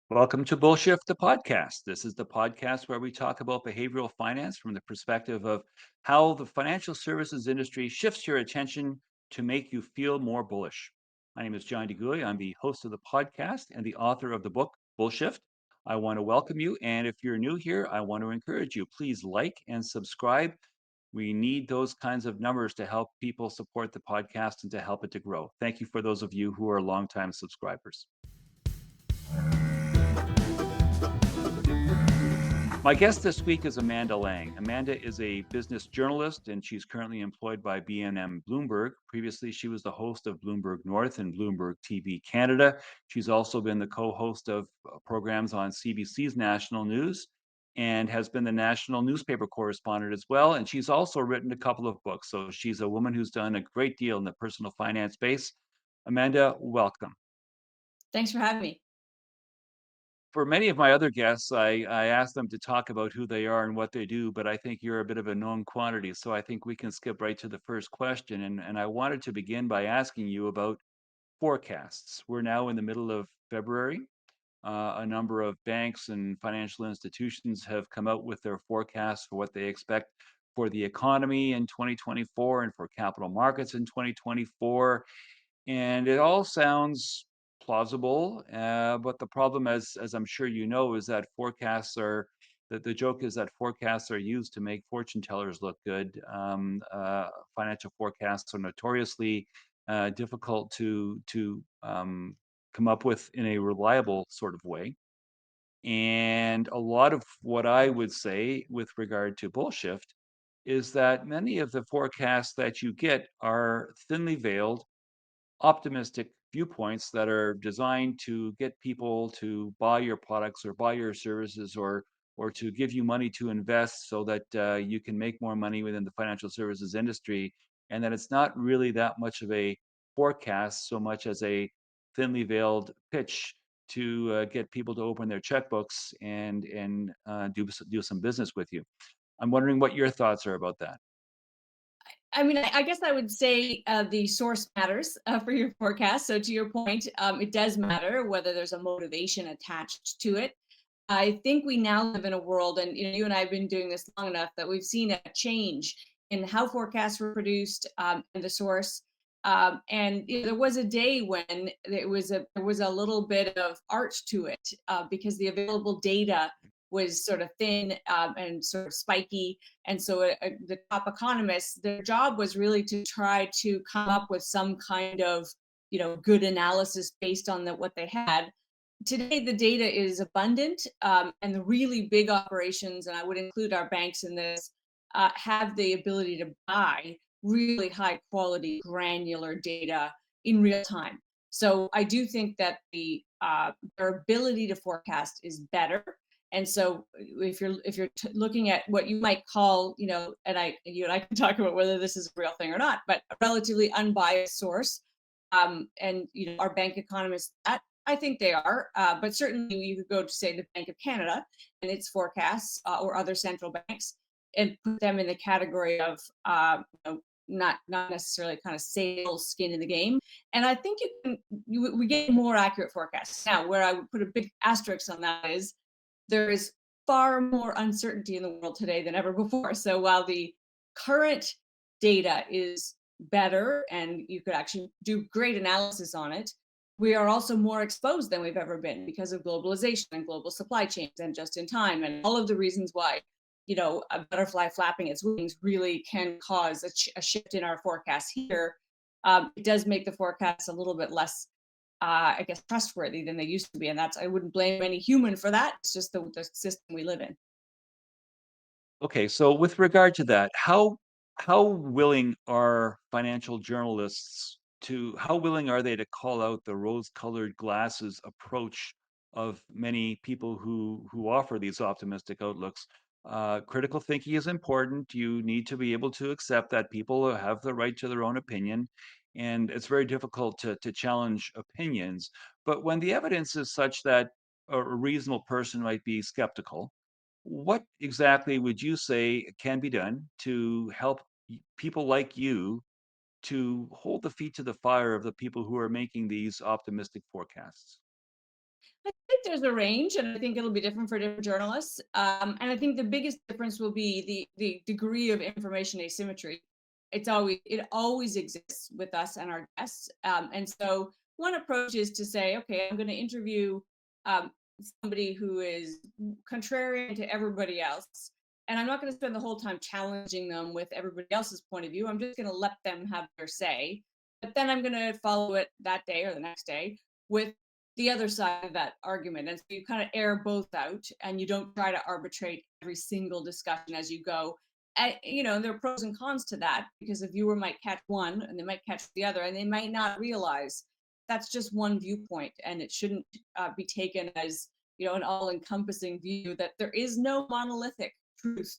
Welcome to Bullshift, the podcast. This is the podcast where we talk about behavioral finance from the perspective of how the financial services industry shifts your attention to make you feel more bullish. My name is John DeGuy. I'm the host of the podcast and the author of the book, Bullshift. I want to welcome you. And if you're new here, I want to encourage you. Please like and subscribe. We need those kinds of numbers to help people support the podcast and to help it to grow. Thank you for those of you who are longtime subscribers. My guest this week is Amanda Lang. Amanda is a business journalist and she's currently employed by BNN Bloomberg. Previously, she was the host of Bloomberg North and Bloomberg TV Canada. She's also been the co host of programs on CBC's National News and has been the national newspaper correspondent as well. And she's also written a couple of books. So she's a woman who's done a great deal in the personal finance space. Amanda, welcome. Thanks for having me. For many of my other guests, I ask them to talk about who they are and what they do, but I think you're a bit of a known quantity. So I think we can skip right to the first question. And I wanted to begin by asking you about forecasts. We're now in the middle of February. A number of banks and financial institutions have come out with their forecasts for what they expect for the economy in 2024 and for capital markets in 2024. And it all sounds plausible, but the problem, as I'm sure you know, is that forecasts are the joke is that forecasts are used to make fortune tellers look good. Financial forecasts are notoriously difficult to come up with in a reliable sort of way. And a lot of what I would say with regard to bullshift is that many of the forecasts that you get are thinly veiled optimistic viewpoints that are designed to get people to buy your products or buy your services or to give you money to invest so that you can make more money within the financial services industry, and that it's not really that much of a forecast so much as a thinly veiled pitch to get people to open their checkbooks and do some business with you. I'm wondering what your thoughts are about that. I mean, I guess I would say the source matters for your forecast. So, to your point, it does matter whether there's a motivation attached to it. I think we now live in a world, and you and I have been doing this long enough that we've seen a change in how forecasts were produced and the source. And there was a day when there was a little bit of art to it because the available data was sort of thin and sort of spiky. And so the top economists, their job was really to try to come up with some kind of good analysis based on what they had. Today the data is abundant, and the really big operations, and I would include our banks in this, have the ability to buy really high quality granular data in real time. So I do think that their ability to forecast is better. And so if you're looking at what you might call, and you and I can talk about whether this is a real thing or not, but a relatively unbiased source, and our bank economists, that I think they are, but certainly you could go to, say, the Bank of Canada and its forecasts, or other central banks, and put them in the category of not necessarily kind of sales skin in the game. And I think we get more accurate forecasts now. Where I would put a big asterisk on that is there is far more uncertainty in the world today than ever before. So while the current data is better and you could actually do great analysis on it, we are also more exposed than we've ever been because of globalization and global supply chains and just in time and all of the reasons why a butterfly flapping its wings really can cause a shift in our forecast here. It does make the forecast a little bit less, I guess, trustworthy than they used to be, and I wouldn't blame any human for that. It's just the system we live in. Okay, so with regard to that, how willing are financial journalists to how willing are they to call out the rose-colored glasses approach of many people who offer these optimistic outlooks? Critical thinking is important. You need to be able to accept that people have the right to their own opinion, and it's very difficult to challenge opinions. But when the evidence is such that a reasonable person might be skeptical, what exactly would you say can be done to help people like you to hold the feet to the fire of the people who are making these optimistic forecasts? I think there's a range, and I think it'll be different for different journalists. And I think the biggest difference will be the degree of information asymmetry. It always exists with us and our guests. And so one approach is to say, okay, I'm going to interview um, somebody who is contrarian to everybody else. And I'm not going to spend the whole time challenging them with everybody else's point of view. I'm just going to let them have their say. But then I'm going to follow it that day or the next day with the other side of that argument. And so you kind of air both out and you don't try to arbitrate every single discussion as you go. And there are pros and cons to that because a viewer might catch one and they might catch the other and they might not realize that's just one viewpoint and it shouldn't be taken as an all-encompassing view, that there is no monolithic truth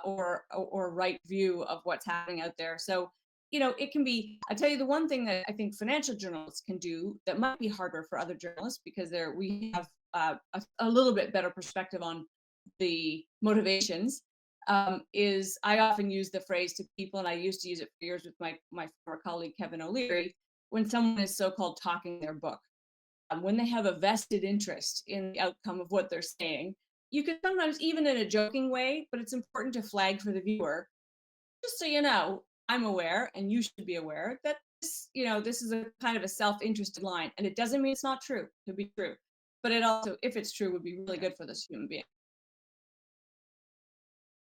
or right view of what's happening out there. So it can be. I tell you, the one thing that I think financial journalists can do that might be harder for other journalists because we have a little bit better perspective on the motivations. Is I often use the phrase to people, and I used to use it for years with my former colleague Kevin O'Leary, when someone is so-called talking their book, when they have a vested interest in the outcome of what they're saying. You can sometimes, even in a joking way, but it's important to flag for the viewer, just so you know, I'm aware, and you should be aware that this is a kind of a self-interested line, and it doesn't mean it's not true. It could be true, but it also, if it's true, would be really good for this human being.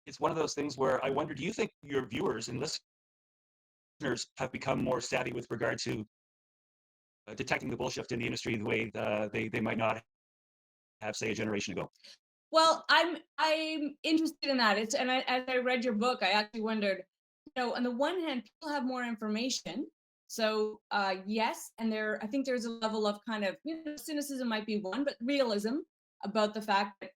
It's one of those things where I wonder, do you think your viewers and listeners have become more savvy with regard to detecting the bullshit in the industry the way they might not have, say, a generation ago? Well, I'm interested in that. As I read your book, I actually wondered, on the one hand, people have more information. So yes, and I think there's a level of kind of cynicism might be one, but realism about the fact that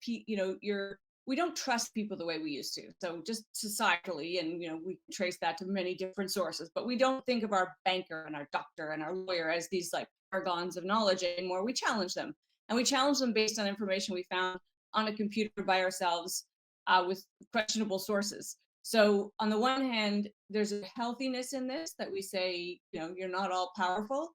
we don't trust people the way we used to. So just societally, and we can trace that to many different sources, but we don't think of our banker and our doctor and our lawyer as these like paragons of knowledge anymore. We challenge them, and we challenge them based on information we found on a computer by ourselves with questionable sources. So on the one hand, there's a healthiness in this that we say, you're not all powerful.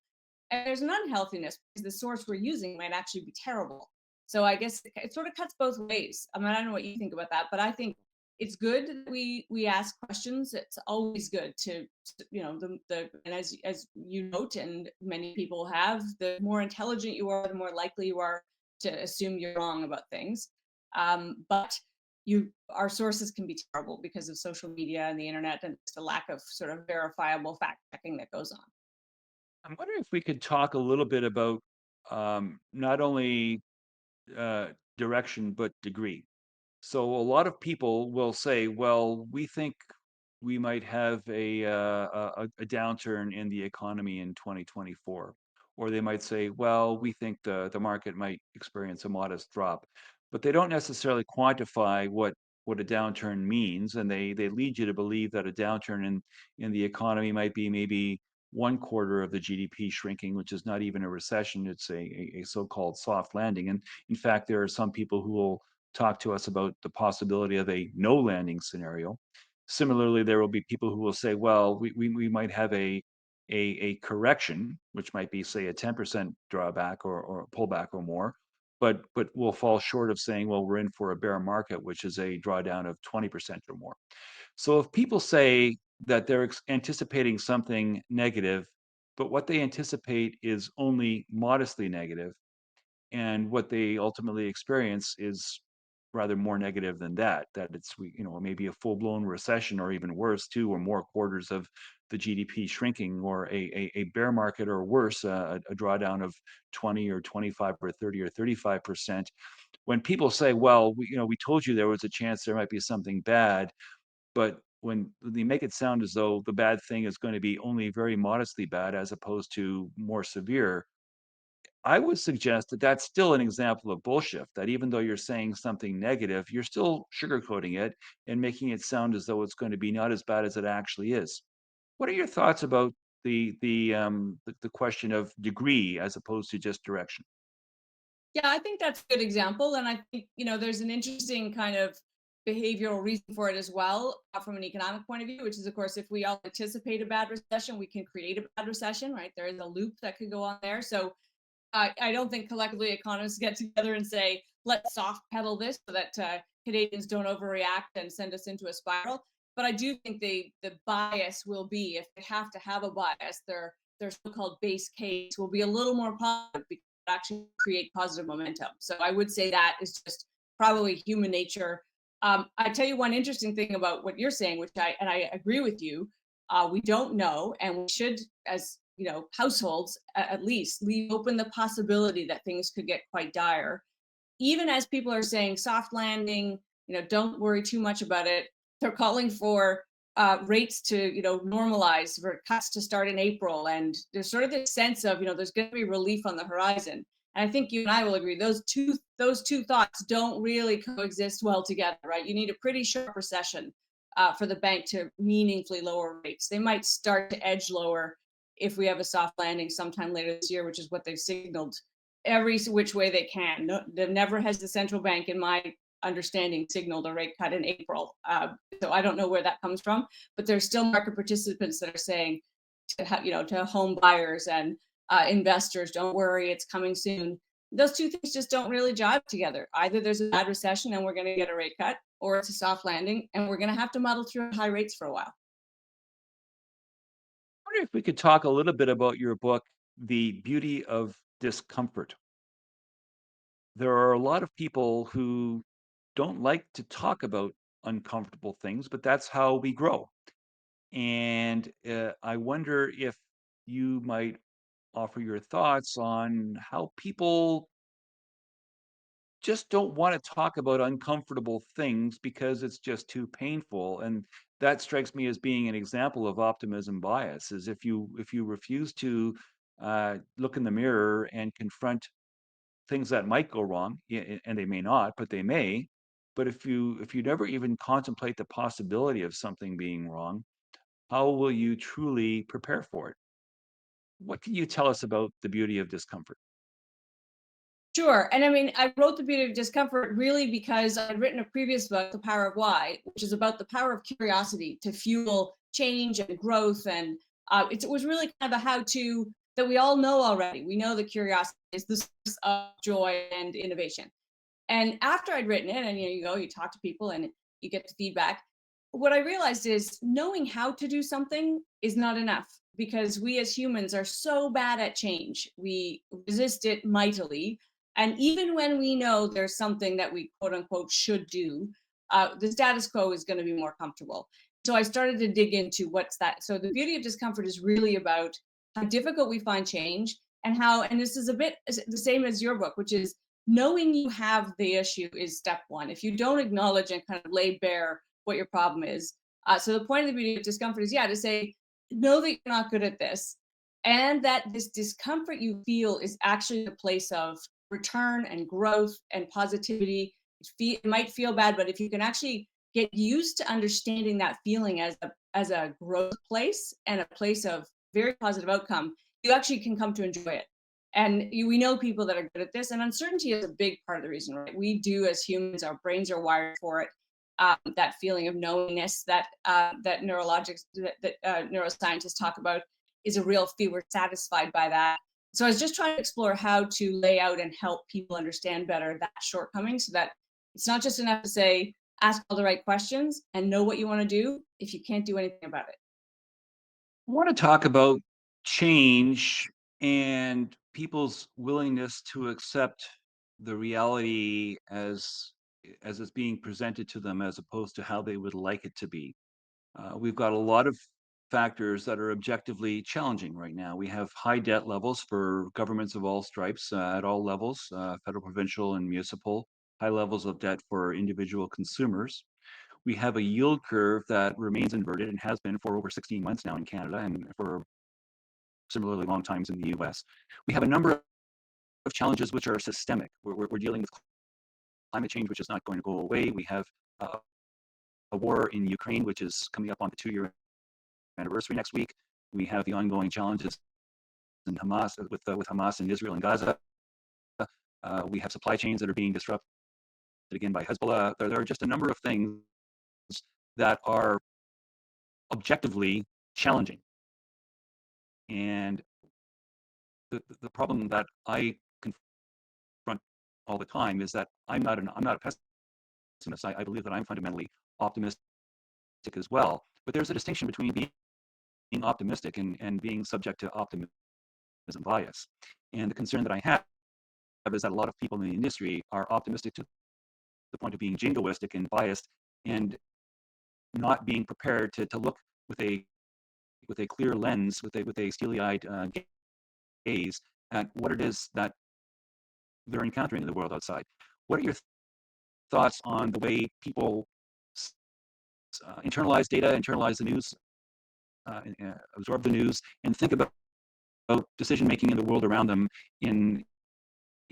And there's an unhealthiness because the source we're using might actually be terrible. So I guess it sort of cuts both ways. I mean, I don't know what you think about that, but I think it's good that we ask questions. It's always good to, and as you note, and many people have, the more intelligent you are, the more likely you are to assume you're wrong about things. But our sources can be terrible because of social media and the internet and just the lack of sort of verifiable fact checking that goes on. I'm wondering if we could talk a little bit about not only uh, direction but degree. So a lot of people will say, "Well, we think we might have a downturn in the economy in 2024," or they might say, "Well, we think the market might experience a modest drop," but they don't necessarily quantify what a downturn means, and they lead you to believe that a downturn in the economy might be maybe one quarter of the GDP shrinking, which is not even a recession; it's a so-called soft landing. And in fact, there are some people who will talk to us about the possibility of a no landing scenario. Similarly, there will be people who will say, well, we might have a correction, which might be, say, a 10% drawback or pullback or more, but we'll fall short of saying, well, we're in for a bear market, which is a drawdown of 20% or more. So if people say that they're anticipating something negative, but what they anticipate is only modestly negative, and what they ultimately experience is rather more negative than that, that it's maybe a full-blown recession, or even worse, two or more quarters of the GDP shrinking, or a bear market, or worse, a drawdown of 20 or 25 or 30 or 35%. When people say, well, we told you there was a chance there might be something bad, but when they make it sound as though the bad thing is going to be only very modestly bad as opposed to more severe, I would suggest that that's still an example of bullshit, that even though you're saying something negative, you're still sugarcoating it and making it sound as though it's going to be not as bad as it actually is. What are your thoughts about the question of degree as opposed to just direction? Yeah, I think that's a good example. And I think, there's an interesting kind of behavioral reason for it as well, from an economic point of view, which is, of course, if we all anticipate a bad recession, we can create a bad recession, right? There is a loop that could go on there. So I don't think collectively economists get together and say, let's soft pedal this so that Canadians don't overreact and send us into a spiral. But I do think the bias will be, if they have to have a bias, their so-called base case will be a little more positive because it actually create positive momentum. So I would say that is just probably human nature. I tell you one interesting thing about what you're saying, which I agree with you. We don't know, and we should, as households at least, leave open the possibility that things could get quite dire. Even as people are saying soft landing, don't worry too much about it. They're calling for rates to, normalize, for cuts to start in April, and there's sort of this sense of, there's going to be relief on the horizon. And I think you and I will agree those two thoughts don't really coexist well together, right? You need a pretty sharp recession for the bank to meaningfully lower rates. They might start to edge lower if we have a soft landing sometime later this year, which is what they've signaled every which way they can. No, never has the central bank, in my understanding, signaled a rate cut in April. So I don't know where that comes from, but there's still market participants that are saying to home buyers and investors, don't worry, it's coming soon. Those two things just don't really jive together. Either there's a bad recession and we're going to get a rate cut, or it's a soft landing and we're going to have to muddle through high rates for a while. I wonder if we could talk a little bit about your book, The Beauty of Discomfort. There are a lot of people who don't like to talk about uncomfortable things, but that's how we grow. And I wonder if you might offer your thoughts on how people just don't want to talk about uncomfortable things because it's just too painful. And that strikes me as being an example of optimism bias. Is if you refuse to look in the mirror and confront things that might go wrong, and they may not, but they may. But if you never even contemplate the possibility of something being wrong, how will you truly prepare for it? What can you tell us about the beauty of discomfort? Sure. And I mean, I wrote The Beauty of Discomfort really because I'd written a previous book, The Power of Why, which is about the power of curiosity to fuel change and growth. And it was really kind of a how to that we all know already. We know that curiosity is the source of joy and innovation. And after I'd written it, and you talk to people and you get the feedback. What I realized is knowing how to do something is not enough because we as humans are so bad at change. We resist it mightily. And even when we know there's something that we quote unquote should do, the status quo is going to be more comfortable. So I started to dig into what's that. So the beauty of discomfort is really about how difficult we find change, and this is a bit the same as your book, which is knowing you have the issue is step one. If you don't acknowledge and kind of lay bare what your problem is, so the point of the beauty of discomfort is, yeah, to say, know that you're not good at this, and that this discomfort you feel is actually the place of return and growth and positivity. It might feel bad, but if you can actually get used to understanding that feeling as a growth place and a place of very positive outcome, you actually can come to enjoy it. And we know people that are good at this, and uncertainty is a big part of the reason, right? We do, as humans, our brains are wired for it. That feeling of knowingness that neuroscientists talk about is a real feel. We're satisfied by that. So I was just trying to explore how to lay out and help people understand better that shortcoming, so that it's not just enough to say ask all the right questions and know what you want to do if you can't do anything about it. I want to talk about change and people's willingness to accept the reality as it's being presented to them as opposed to how they would like it to be. We've got a lot of factors that are objectively challenging right now. We have high debt levels for governments of all stripes at all levels, federal, provincial, and municipal, high levels of debt for individual consumers. We have a yield curve that remains inverted and has been for over 16 months now in Canada and for similarly long times in the US. We have a number of challenges which are systemic. We're dealing with climate change, which is not going to go away. We have a war in Ukraine, which is coming up on the 2-year anniversary next week. We have the ongoing challenges in Hamas with Hamas in Israel and Gaza. We have supply chains that are being disrupted again by Hezbollah. There are just a number of things that are objectively challenging. And the problem that I confront all the time is that I'm not a pessimist. I believe that I'm fundamentally optimistic as well. But there's a distinction between being optimistic and being subject to optimism bias. And the concern that I have is that a lot of people in the industry are optimistic to the point of being jingoistic and biased and not being prepared to look with a clear lens, with a steely-eyed gaze at what it is that they're encountering in the world outside. What are your thoughts on the way people internalize data, internalize the news, absorb the news, and think about decision making in the world around them in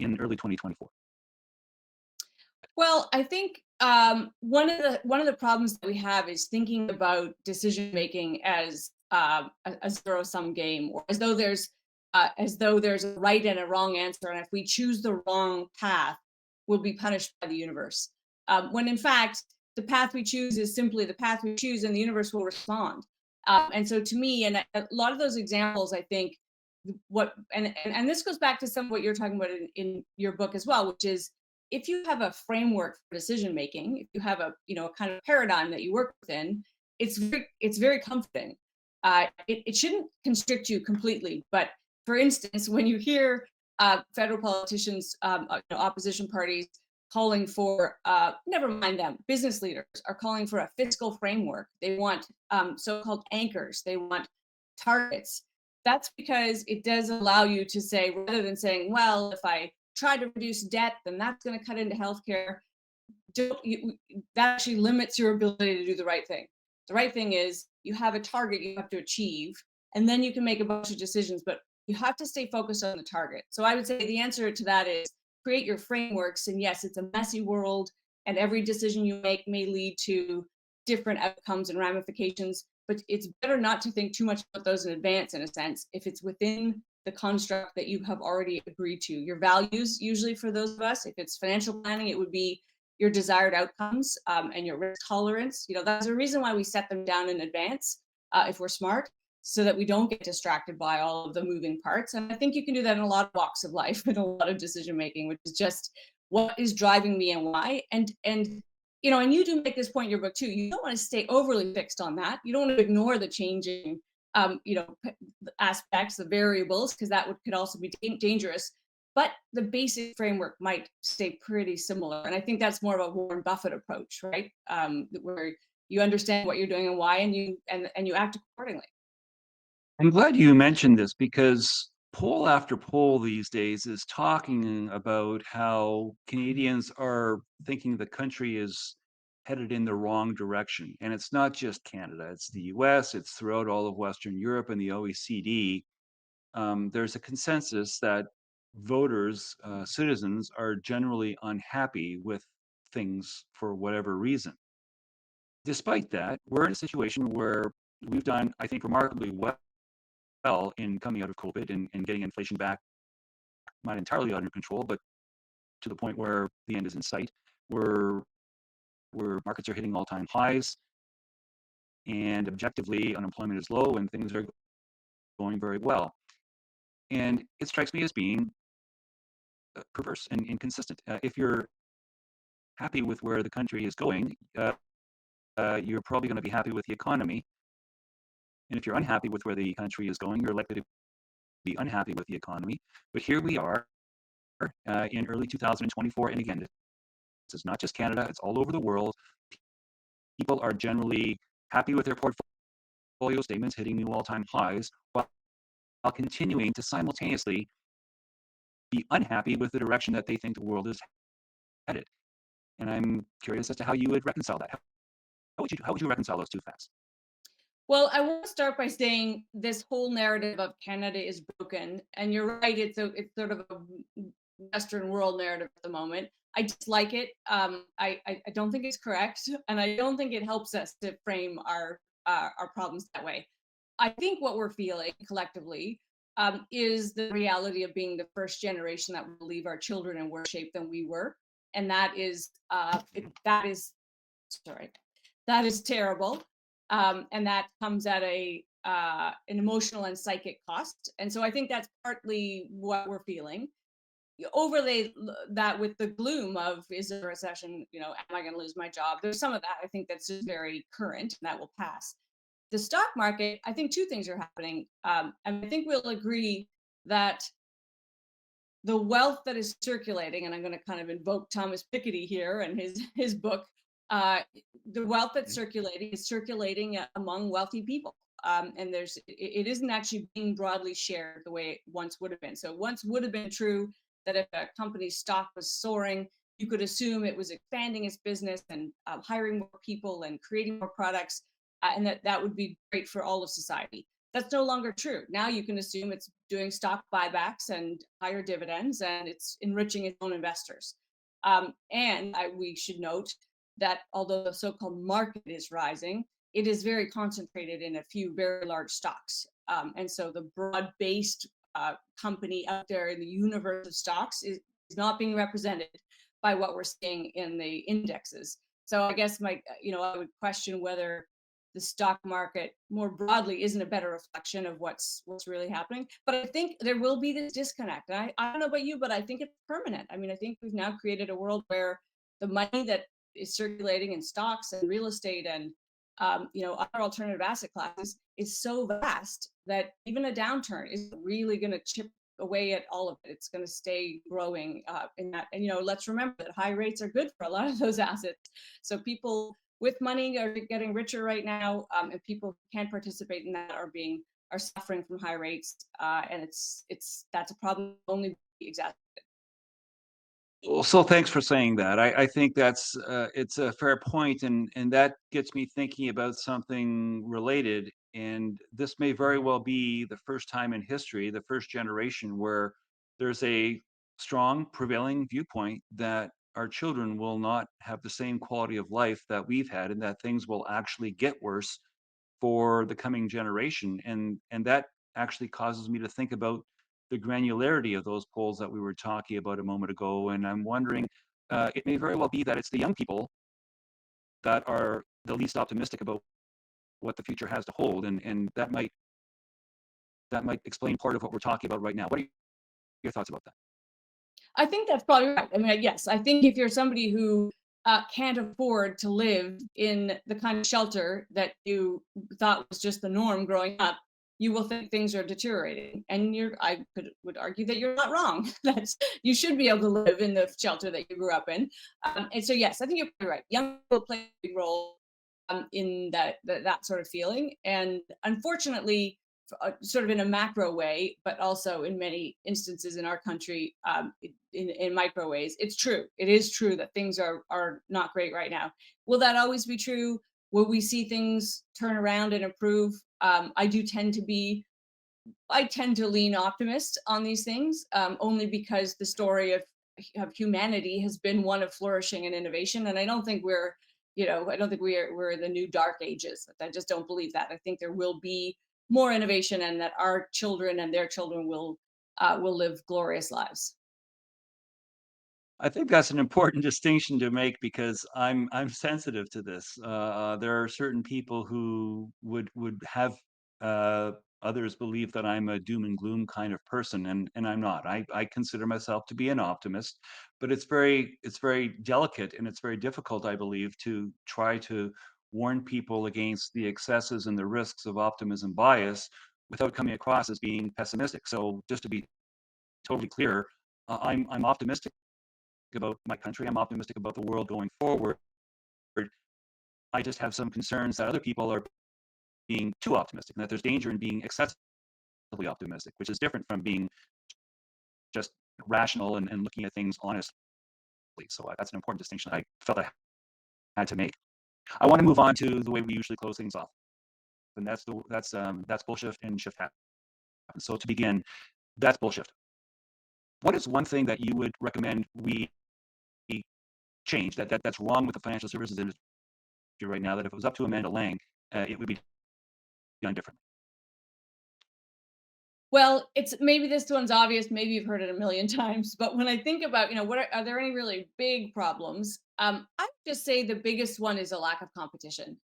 early 2024? Well, I think one of the problems that we have is thinking about decision making as a zero sum game, or as though there's a right and a wrong answer, and if we choose the wrong path, we'll be punished by the universe. When in fact, the path we choose is simply the path we choose, and the universe will respond. And so, to me, and a lot of those examples, I think, what and this goes back to some of what you're talking about in your book as well, which is if you have a framework for decision making, if you have a a kind of paradigm that you work within, it's very comforting. It shouldn't constrict you completely, but for instance, when you hear federal politicians, opposition parties calling for, never mind them, business leaders are calling for a fiscal framework. They want so-called anchors. They want targets. That's because it does allow you to say, rather than saying, well, if I try to reduce debt, then that's going to cut into healthcare. That actually limits your ability to do the right thing. The right thing is you have a target you have to achieve, and then you can make a bunch of decisions, but you have to stay focused on the target. So I would say the answer to that is create your frameworks. And yes, it's a messy world, and every decision you make may lead to different outcomes and ramifications, but it's better not to think too much about those in advance, in a sense, if it's within the construct that you have already agreed to. Your values, usually for those of us, if it's financial planning, it would be your desired outcomes, and your risk tolerance. That's a reason why we set them down in advance, if we're smart, so that we don't get distracted by all of the moving parts. And I think you can do that in a lot of walks of life, in a lot of decision making, which is just what is driving me and why. And you do make this point in your book too. You don't want to stay overly fixed on that. You don't want to ignore the changing, aspects, the variables, because could also be dangerous. But the basic framework might stay pretty similar. And I think that's more of a Warren Buffett approach, right? Where you understand what you're doing and why, and you act accordingly. I'm glad you mentioned this because poll after poll these days is talking about how Canadians are thinking the country is headed in the wrong direction. And it's not just Canada, it's the US, it's throughout all of Western Europe and the OECD. There's a consensus that voters, citizens, are generally unhappy with things for whatever reason. Despite that, we're in a situation where we've done, I think, remarkably well in coming out of COVID and getting inflation back, not entirely under control, but to the point where the end is in sight. Where markets are hitting all-time highs, and objectively unemployment is low, and things are going very well. And it strikes me as being perverse and inconsistent. If you're happy with where the country is going, you're probably going to be happy with the economy. And if you're unhappy with where the country is going, you're likely to be unhappy with the economy. But here we are in early 2024. And again, this is not just Canada, it's all over the world. People are generally happy with their portfolio statements hitting new all-time highs while continuing to simultaneously be unhappy with the direction that they think the world is headed. And I'm curious as to how you would reconcile that. How would you reconcile those two facts? Well, I want to start by saying this whole narrative of Canada is broken, and you're right. It's sort of a Western world narrative at the moment. I dislike it. I don't think it's correct, and I don't think it helps us to frame our problems that way. I think what we're feeling collectively, is the reality of being the first generation that will leave our children in worse shape than we were, and that is sorry, that is terrible. And that comes at an emotional and psychic cost. And so I think that's partly what we're feeling. You overlay that with the gloom of, is there a recession? Am I going to lose my job? There's some of that I think that's just very current and that will pass. The stock market, I think two things are happening. And I think we'll agree that the wealth that is circulating, and I'm going to kind of invoke Thomas Piketty here and his book. Uh, the wealth that's circulating is circulating among wealthy people, and it isn't actually being broadly shared the way it once would have been. So once would have been true that if a company's stock was soaring, you could assume it was expanding its business and hiring more people and creating more products, and that would be great for all of society. That's no longer true. Now you can assume it's doing stock buybacks and higher dividends, and it's enriching its own investors. We should note that although the so-called market is rising, it is very concentrated in a few very large stocks. And so the broad-based company out there in the universe of stocks is not being represented by what we're seeing in the indexes. So I guess I would question whether the stock market more broadly isn't a better reflection of what's really happening. But I think there will be this disconnect. And I don't know about you, but I think it's permanent. I mean, I think we've now created a world where the money that is circulating in stocks and real estate and other alternative asset classes is so vast that even a downturn is really going to chip away at all of it. It's going to stay growing in that. And let's remember that high rates are good for a lot of those assets. So people with money are getting richer right now, and people who can't participate in that are suffering from high rates, and that's a problem only exactly. Well, so thanks for saying that. I think that's it's a fair point, and that gets me thinking about something related. And this may very well be the first time in history, the first generation where there's a strong prevailing viewpoint that our children will not have the same quality of life that we've had, and that things will actually get worse for the coming generation. And that actually causes me to think about the granularity of those polls that we were talking about a moment ago. And I'm wondering, it may very well be that it's the young people that are the least optimistic about what the future has to hold, and that might explain part of what we're talking about right now. What are your thoughts about that? I think that's probably right. I mean, yes, I think if you're somebody who can't afford to live in the kind of shelter that you thought was just the norm growing up, you will think things are deteriorating. And would argue that you're not wrong. That's You should be able to live in the shelter that you grew up in. And so, yes, I think you're probably right. Young people play a big role in that sort of feeling. And unfortunately, sort of in a macro way, but also in many instances in our country, in micro ways. It's true. It is true that things are not great right now. Will that always be true? Will we see things turn around and improve? I tend to lean optimist on these things, only because the story of humanity has been one of flourishing and innovation, and I don't think we're the new dark ages. I just don't believe that. I think there will be more innovation, and that our children and their children will live glorious lives. I think that's an important distinction to make because I'm sensitive to this. There are certain people who would have uh, others believe that I'm a doom and gloom kind of person, and I'm not. I consider myself to be an optimist, but it's very delicate and it's very difficult, I believe, to try to warn people against the excesses and the risks of optimism bias without coming across as being pessimistic. So just to be totally clear, I'm optimistic about my country. I'm optimistic about the world going forward. I just have some concerns that other people are being too optimistic and that there's danger in being excessively optimistic, which is different from being just rational and looking at things honestly. So that's an important distinction I felt I had to make. I want to move on to the way we usually close things off, and that's bullshit and shift happens. So to begin, that's bullshit. What is one thing that you would recommend we change that's wrong with the financial services industry right now, that if it was up to Amanda Lang, it would be done differently? Well, it's maybe this one's obvious, maybe you've heard it a million times, but when I think about, are there any really big problems? I would just say the biggest one is a lack of competition.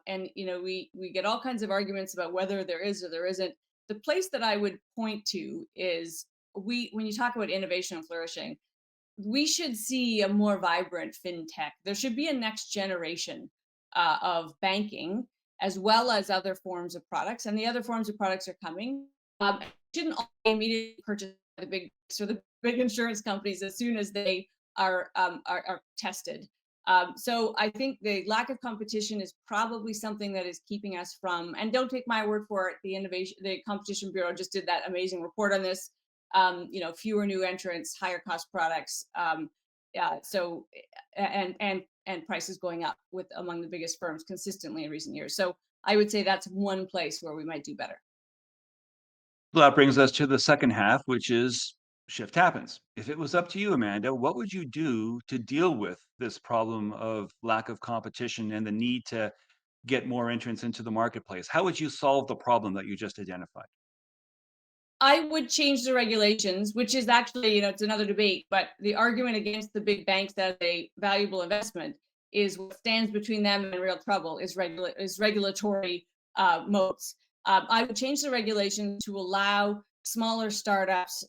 And we get all kinds of arguments about whether there is or there isn't. The place that I would point to is, when you talk about innovation and flourishing, we should see a more vibrant fintech. There should be a next generation of banking, as well as other forms of products, and the other forms of products are coming. It shouldn't all be immediately purchased by the big insurance companies as soon as they are tested. So I think the lack of competition is probably something that is keeping us from. And don't take my word for it. The Competition Bureau just did that amazing report on this. Fewer new entrants, higher cost products. So and prices going up with among the biggest firms consistently in recent years. So I would say that's one place where we might do better. Well, that brings us to the second half, which is shift happens. If it was up to you, Amanda, what would you do to deal with this problem of lack of competition and the need to get more entrants into the marketplace? How would you solve the problem that you just identified? I would change the regulations, which is actually, it's another debate, but the argument against the big banks as a valuable investment is what stands between them and real trouble is regulatory moats. I would change the regulations to allow smaller startups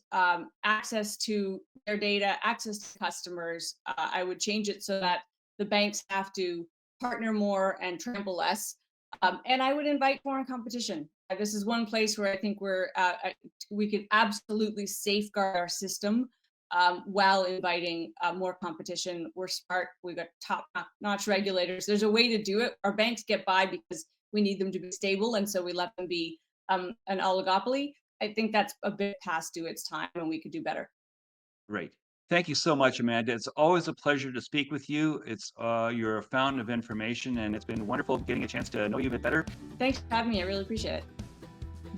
access to their data, access to customers. I would change it so that the banks have to partner more and trample less. And I would invite foreign competition. This is one place where I think we could absolutely safeguard our system while inviting more competition. We're smart. We've got top-notch regulators. There's a way to do it. Our banks get by because we need them to be stable, and so we let them be an oligopoly. I think that's a bit past due its time, and we could do better. Great. Thank you so much, Amanda. It's always a pleasure to speak with you. You're a fountain of information, and it's been wonderful getting a chance to know you a bit better. Thanks for having me. I really appreciate it.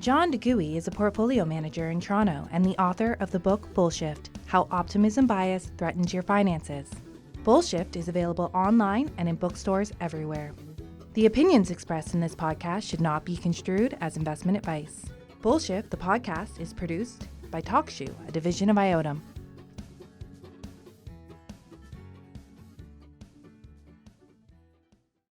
John DeGooey is a portfolio manager in Toronto and the author of the book Bullshift: How Optimism Bias Threatens Your Finances. Bullshift is available online and in bookstores everywhere. The opinions expressed in this podcast should not be construed as investment advice. Bullshift, the podcast, is produced by TalkShoe, a division of IOTM.